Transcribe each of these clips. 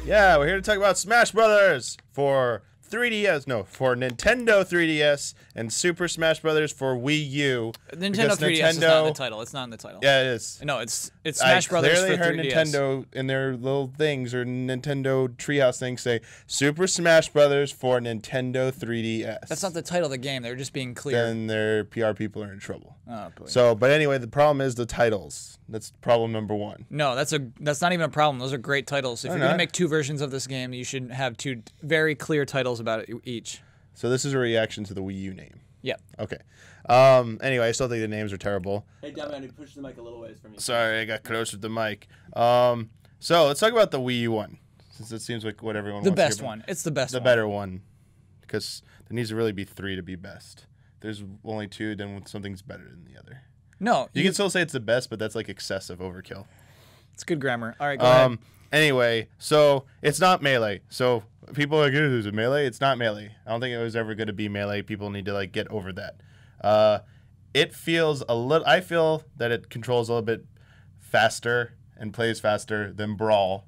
Yeah, we're here to talk about Smash Brothers for 3DS. No, for Nintendo 3DS and Super Smash Brothers for Wii U. Nintendo 3DS is not in the title. It's not in the title. Yeah, it is. No, it's Smash Brothers for 3DS. I clearly heard Nintendo in their little things or Nintendo Treehouse things say Super Smash Brothers for Nintendo 3DS. That's not the title of the game. They're just being clear. Then their PR people are in trouble. Oh, boy. So, but anyway, the problem is the titles. That's problem number one. No, that's not even a problem. Those are great titles. If you're going to make two versions of this game, you should have two very clear titles about it each. So this is a reaction to the Wii U name. Yeah. Okay. Anyway, I still think the names are terrible. Hey, Damiani, push the mic a little ways from you. Sorry, I got close with the mic. So let's talk about the Wii U one, since it seems like what everyone wants to hear about. The best one. It's the best one. The better one, because there needs to really be three to be best. If there's only two, then something's better than the other. No. You can still say it's the best, but that's like excessive overkill. It's good grammar. All right, go ahead. Anyway, so it's not Melee. So people are like, is it Melee? It's not Melee. I don't think it was ever going to be Melee. People need to like get over that. It feels a little. I feel that it controls a little bit faster and plays faster than Brawl,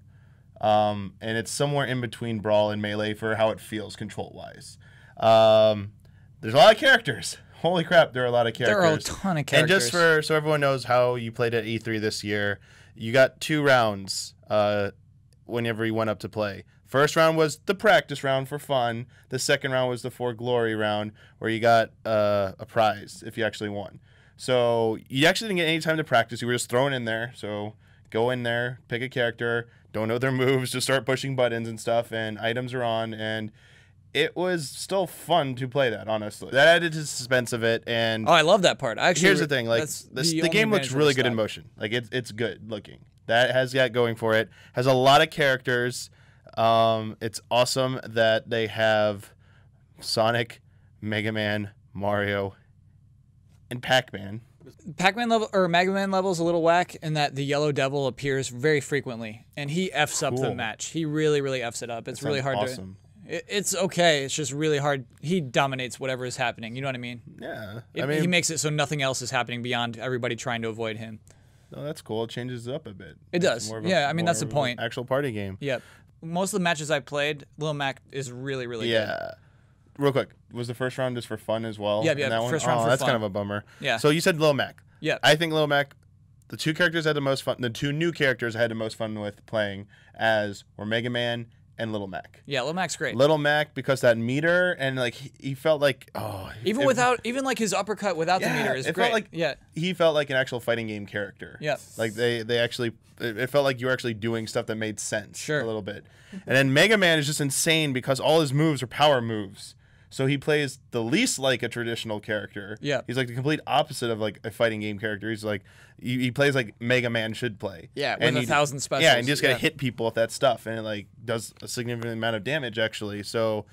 and it's somewhere in between Brawl and Melee for how it feels control wise. There's a lot of characters. Holy crap, there are a lot of characters. There are a ton of characters. And just so everyone knows how you played at E3 this year, you got 2 rounds whenever you went up to play. First round was the practice round for fun. The second round was the For Glory round, where you got a prize if you actually won. So you actually didn't get any time to practice. You were just thrown in there. So go in there, pick a character, don't know their moves, just start pushing buttons and stuff, and items are on, and it was still fun to play that, honestly. That added to the suspense of it, and I love that part. Actually, here's the thing: like the game looks really good in motion. Like it's good looking. That has got going for it. Has a lot of characters. It's awesome that they have Sonic, Mega Man, Mario, and Pac-Man. Pac-Man level or Mega Man level is a little whack in that the Yellow Devil appears very frequently, and he f's up the match. He really, really f's it up. It's really hard awesome. It's okay. It's just really hard. He dominates whatever is happening. You know what I mean? Yeah. He makes it so nothing else is happening beyond everybody trying to avoid him. No, that's cool. It changes it up a bit. It does. Yeah, I mean, that's the point. Actual party game. Yep. Most of the matches I played, Lil Mac is really, really good. Yeah. Real quick, was the first round just for fun as well? Yeah, first round for fun. That's kind of a bummer. Yeah. So you said Lil Mac. Yeah. I think Lil Mac, the 2 characters I had the most fun, the 2 new characters I had the most fun with playing as were Mega Man and Little Mac. Yeah, Little Mac's great. Little Mac, because that meter and like he felt like even like his uppercut without the meter is great. Felt like, he felt like an actual fighting game character. Yeah, like they actually it felt like you were actually doing stuff that made sense. Sure, a little bit. And then Mega Man is just insane because all his moves are power moves. So he plays the least like a traditional character. Yeah. He's like the complete opposite of like a fighting game character. He's like he plays like Mega Man should play. Yeah, with 1,000 specials. Yeah, and you just gotta hit people with that stuff, and it like does a significant amount of damage actually. So,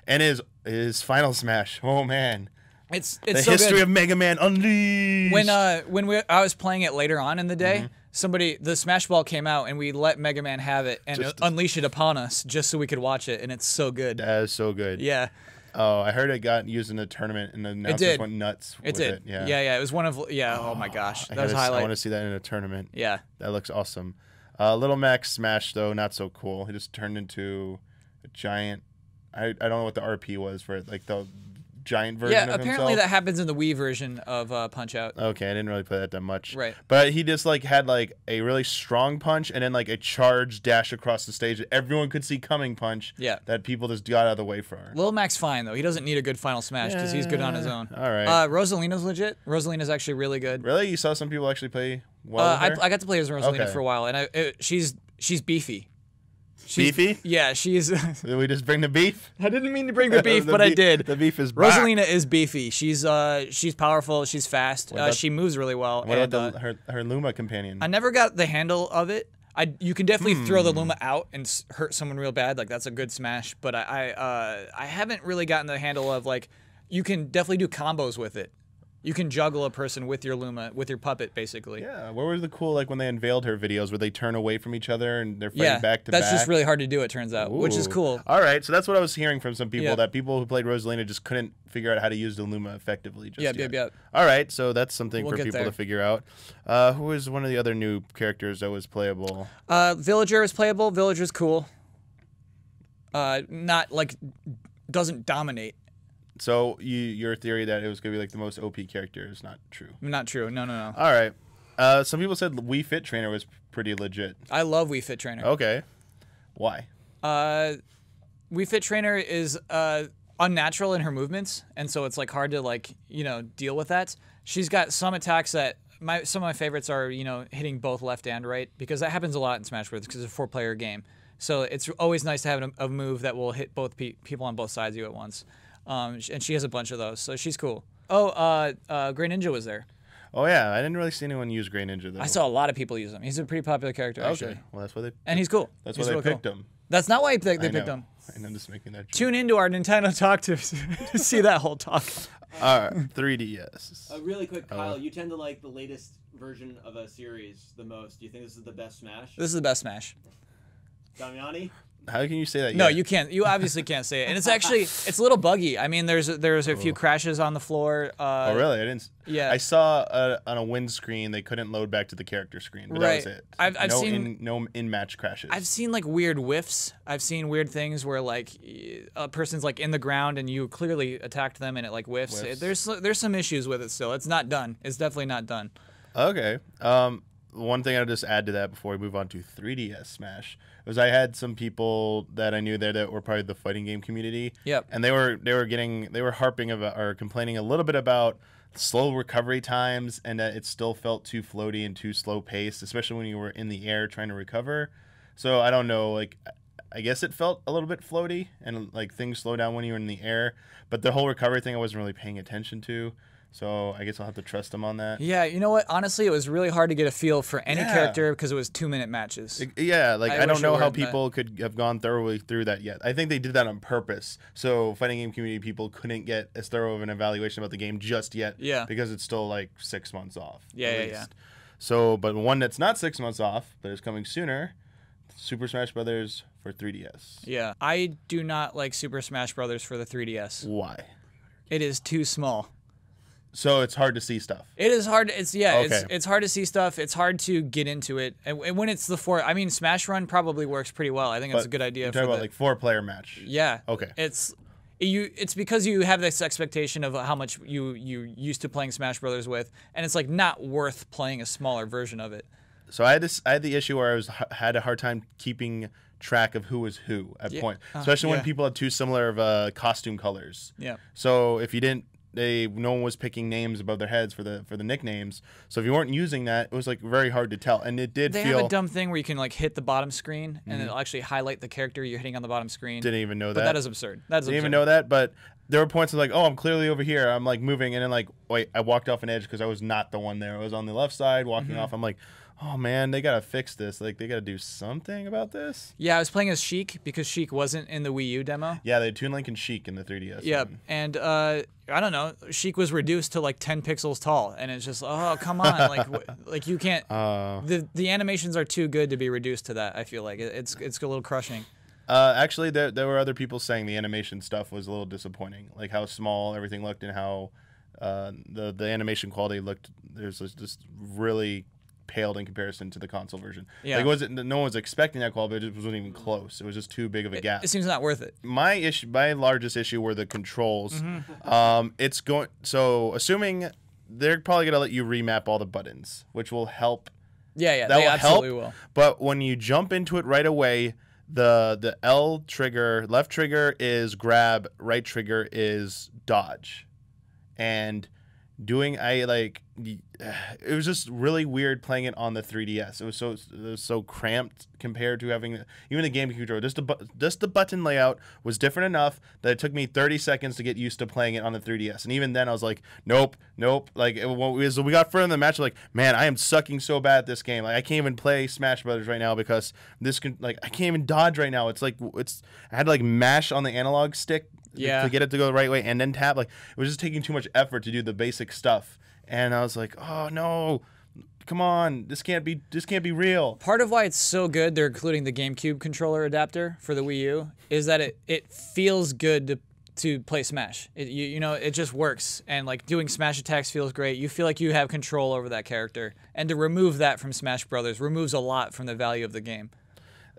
and his final smash, oh man. It's the so history good. of Mega Man Unleashed. When I was playing it later on in the day, the Smash Ball came out and we let Mega Man have it and unleash it upon us just so we could watch it, and it's so good. That is so good. Yeah. Oh, I heard it got used in a tournament, and the announcers went nuts. It did. Yeah. It was one of Oh my gosh, that was a highlight. I want to see that in a tournament. Yeah. That looks awesome. Little Mac's smash though, not so cool. He just turned into a giant. I don't know what the RP was for it, like the giant version of himself. Yeah, apparently that happens in the Wii version of Punch Out. Okay, I didn't really play that much. Right. But he just like had like a really strong punch and then like a charge dash across the stage that everyone could see coming punch. Yeah. That people just got out of the way for. Lil Mac's fine though. He doesn't need a good final smash because he's good on his own. All right. Rosalina's legit. Rosalina's actually really good. Really? You saw some people actually play well with her? I got to play as Rosalina for a while, and she's beefy. Beefy? Yeah, she's. Did we just bring the beef? I didn't mean to bring the beef, but I did. The beef is back. Rosalina is beefy. She's powerful. She's fast. She moves really well. What about her Luma companion? I never got the handle of it. You can definitely throw the Luma out and hurt someone real bad. Like that's a good smash. But I haven't really gotten the handle of like you can definitely do combos with it. You can juggle a person with your Luma, with your puppet, basically. Yeah. What was the cool, like, when they unveiled her videos where they turn away from each other and they're fighting back to back? That's just really hard to do, it turns out, which is cool. All right. So that's what I was hearing from some people, that people who played Rosalina just couldn't figure out how to use the Luma effectively just yet. All right. So that's something for people to figure out. Who was one of the other new characters that was playable? Villager is playable. Villager's cool. Not like doesn't dominate. So your theory that it was gonna be like the most OP character is not true. Not true. No. All right. Some people said Wii Fit Trainer was pretty legit. I love Wii Fit Trainer. Okay. Why? Wii Fit Trainer is unnatural in her movements, and so it's like hard to deal with that. She's got some attacks that some of my favorites are hitting both left and right, because that happens a lot in Smash Bros. Because it's a 4-player game. So it's always nice to have a move that will hit both people on both sides of you at once. And she has a bunch of those, so she's cool. Oh, Grey Ninja was there. Oh yeah, I didn't really see anyone use Grey Ninja though. I saw a lot of people use him. He's a pretty popular character, actually. Okay, well that's why they. And he's cool. That's he's why they really picked cool. him. That's not why they picked him. I'm just making that joke. Tune into our Nintendo Talk to see that whole talk. All right, 3DS. Really quick, Kyle, you tend to like the latest version of a series the most. Do you think this is the best Smash? This is the best Smash. Damiani? How can you say that? No, yet? you can't. You obviously can't say it, and it's a little buggy. I mean, there's a few crashes on the floor. Oh really? I didn't. Yeah. I saw on a windscreen they couldn't load back to the character screen, but that was it. I've seen no in-match crashes. I've seen like weird whiffs. I've seen weird things where like a person's like in the ground and you clearly attacked them and it like whiffs. There's some issues with it still. It's not done. It's definitely not done. Okay. One thing I'll just add to that before we move on to 3DS Smash was I had some people that I knew there that were part of the fighting game community. Yep. And they were harping about or complaining a little bit about slow recovery times and that it still felt too floaty and too slow paced, especially when you were in the air trying to recover. So I don't know, like I guess it felt a little bit floaty and like things slow down when you were in the air, but the whole recovery thing I wasn't really paying attention to. So I guess I'll have to trust them on that. Yeah, you know what? Honestly, it was really hard to get a feel for any character because it was 2-minute matches. I don't know how people could have gone thoroughly through that yet. I think they did that on purpose. So fighting game community people couldn't get as thorough of an evaluation about the game just yet. Yeah. Because it's still like 6 months off. Yeah. So, but one that's not 6 months off, but is coming sooner, Super Smash Brothers for 3DS. Yeah. I do not like Super Smash Brothers for the 3DS. Why? It is too small. So it's hard to see stuff. It is hard. It's Okay. hard to see stuff. It's hard to get into it. And when it's the 4, I mean, Smash Run probably works pretty well. I think that's a good idea. You're talking about like 4-player match. Yeah. Okay. It's because you have this expectation of how much you used to playing Smash Brothers with, and it's like not worth playing a smaller version of it. So I had the issue where had a hard time keeping track of who was who at point, especially when people had too similar of costume colors. Yeah. So if you didn't. No one was picking names above their heads for the nicknames. So if you weren't using that, it was like very hard to tell. And it did They feel. have a dumb thing where you can like hit the bottom screen and it'll actually highlight the character you're hitting on the bottom screen. Didn't even know that. But that is absurd. Didn't even know that. But there were points of like, oh, I'm clearly over here. I'm like moving, and then like, wait, I walked off an edge because I was not the one there. I was on the left side walking off. I'm like, oh man, they gotta fix this. Like they gotta do something about this. Yeah, I was playing as Sheik because Sheik wasn't in the Wii U demo. Yeah, they had Toon Link and Sheik in the 3DS. Yep, and I don't know, Sheik was reduced to like 10 pixels tall, and it's just, oh come on, like you can't. The animations are too good to be reduced to that. I feel like it's a little crushing. Actually, there were other people saying the animation stuff was a little disappointing, like how small everything looked and how the animation quality looked. There's just really paled in comparison to the console version. Yeah. Like no one was expecting that quality, but it wasn't even close. It was just too big of a gap. It seems not worth it. My largest issue were the controls. So assuming they're probably gonna let you remap all the buttons, which will help. Yeah, that they will absolutely help. will. But when you jump into it right away, the L trigger, left trigger is grab, right trigger is dodge, and it was just really weird playing it on the 3DS. It was so cramped compared to having even the game controller. Just the button layout was different enough that it took me 30 seconds to get used to playing it on the 3DS. And even then I was like, nope. Like as we got further in the match, like, man, I am sucking so bad at this game. Like I can't even play Smash Brothers right now because I can't even dodge right now. I had to like mash on the analog stick to get it to go the right way and then tap. Like it was just taking too much effort to do the basic stuff. And I was like, oh no, come on, this can't be real. Part of why it's so good they're including the GameCube controller adapter for the Wii U is that it feels good to play Smash. It just works, and like doing smash attacks feels great. You feel like you have control over that character, and to remove that from Smash Brothers removes a lot from the value of the game.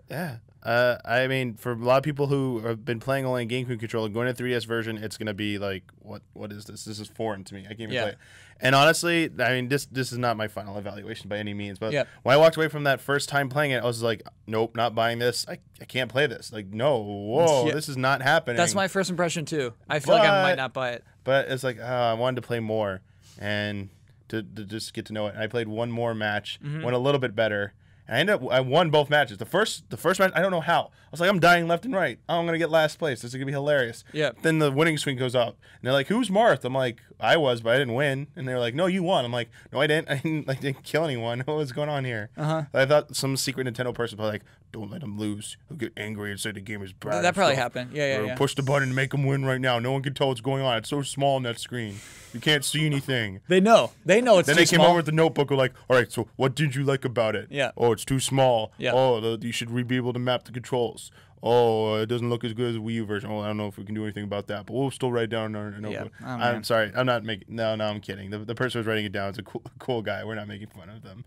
Yeah. I mean, for a lot of people who have been playing only in GameCube controller, going to 3DS version, it's gonna be like, what is this? This is foreign to me. I can't even play it. And honestly, I mean, this is not my final evaluation by any means. But when I walked away from that first time playing it, I was like, nope, not buying this. I can't play this. Like, no, whoa, this is not happening. That's my first impression too. I feel like I might not buy it. But it's like, I wanted to play more and to just get to know it. And I played one more match, went a little bit better. And I won both matches. The first match, I don't know how. I was like, I'm dying left and right. Oh, I'm going to get last place. This is going to be hilarious. Yeah. Then the winning swing goes up. And they're like, who's Marth? I'm like, I was, but I didn't win. And they're like, no, you won. I'm like, no, I didn't. I didn't kill anyone. What was going on here? I thought some secret Nintendo person was like, don't let him lose. He'll get angry and say the game is bad. That probably happened. Yeah. Push the button to make him win right now. No one can tell what's going on. It's so small on that screen. You can't see anything. They know. They know it's then too they came small. over with the notebook. We're like, all right, so what did you like about it? Yeah. Oh, it's too small. Yeah. Oh, you should be able to map the controls. Oh, it doesn't look as good as the Wii U version. Oh, I don't know if we can do anything about that, but we'll still write down our notebook. Oh, I'm sorry. I'm not making. No, I'm kidding. The person who's writing it down is a cool guy. We're not making fun of them.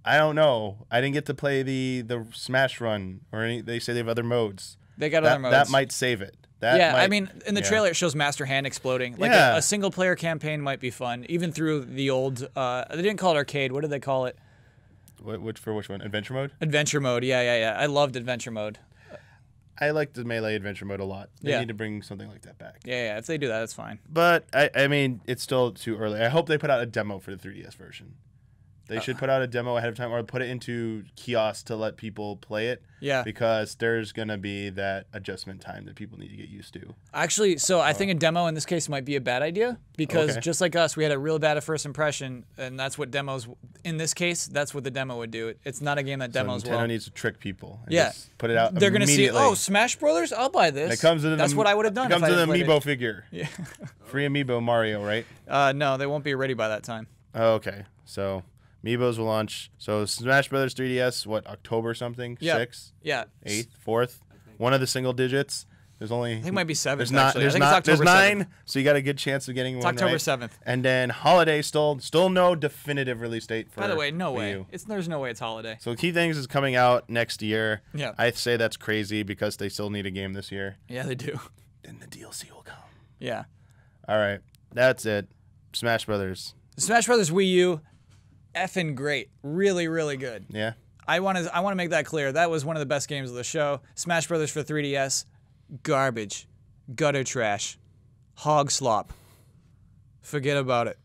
I don't know. I didn't get to play the Smash Run or any. They say they have other modes. They got other modes. That might save it. I mean, in the trailer it shows Master Hand exploding. Like a single player campaign might be fun, even through the old. They didn't call it arcade. What did they call it? Which one? Adventure mode? Adventure mode. Yeah. I loved adventure mode. I like the Melee adventure mode a lot. They need to bring something like that back. Yeah. If they do that, that's fine. But I mean, it's still too early. I hope they put out a demo for the 3DS version. They should put out a demo ahead of time or put it into kiosks to let people play it. Yeah. Because there's going to be that adjustment time that people need to get used to. Actually, so I think a demo in this case might be a bad idea because just like us, we had a real bad first impression, and that's what demos, in this case, that's what the demo would do. It's not a game that demos Nintendo well. needs to trick people. And just put it out They're going to see, immediately. Smash Brothers? I'll buy this. And it comes in that's what I would have done It if comes I in an played amiibo it. figure. Yeah. Free amiibo Mario, right? No, they won't be ready by that time. Oh, okay. So Amiibos will launch. So Smash Brothers 3DS, what, October something? Yeah. 6th? Yeah. 8th? 4th? One of the single digits. There's only. I think it might be 7th. There's not. Actually. There's I think not. it's October There's 7th. 9. So you got a good chance of getting It's one. October right? 7th. And then holiday still no definitive release date for. By the way, no Wii way. U. There's no way it's holiday. So Key Things is coming out next year. Yeah. I'd say that's crazy because they still need a game this year. Yeah, they do. Then the DLC will come. Yeah. All right, that's it. Smash Brothers. Smash Brothers Wii U, effing great. Really, really good. Yeah. I want to make that clear. That was one of the best games of the show. Smash Brothers for 3DS, garbage, gutter trash, hog slop. Forget about it.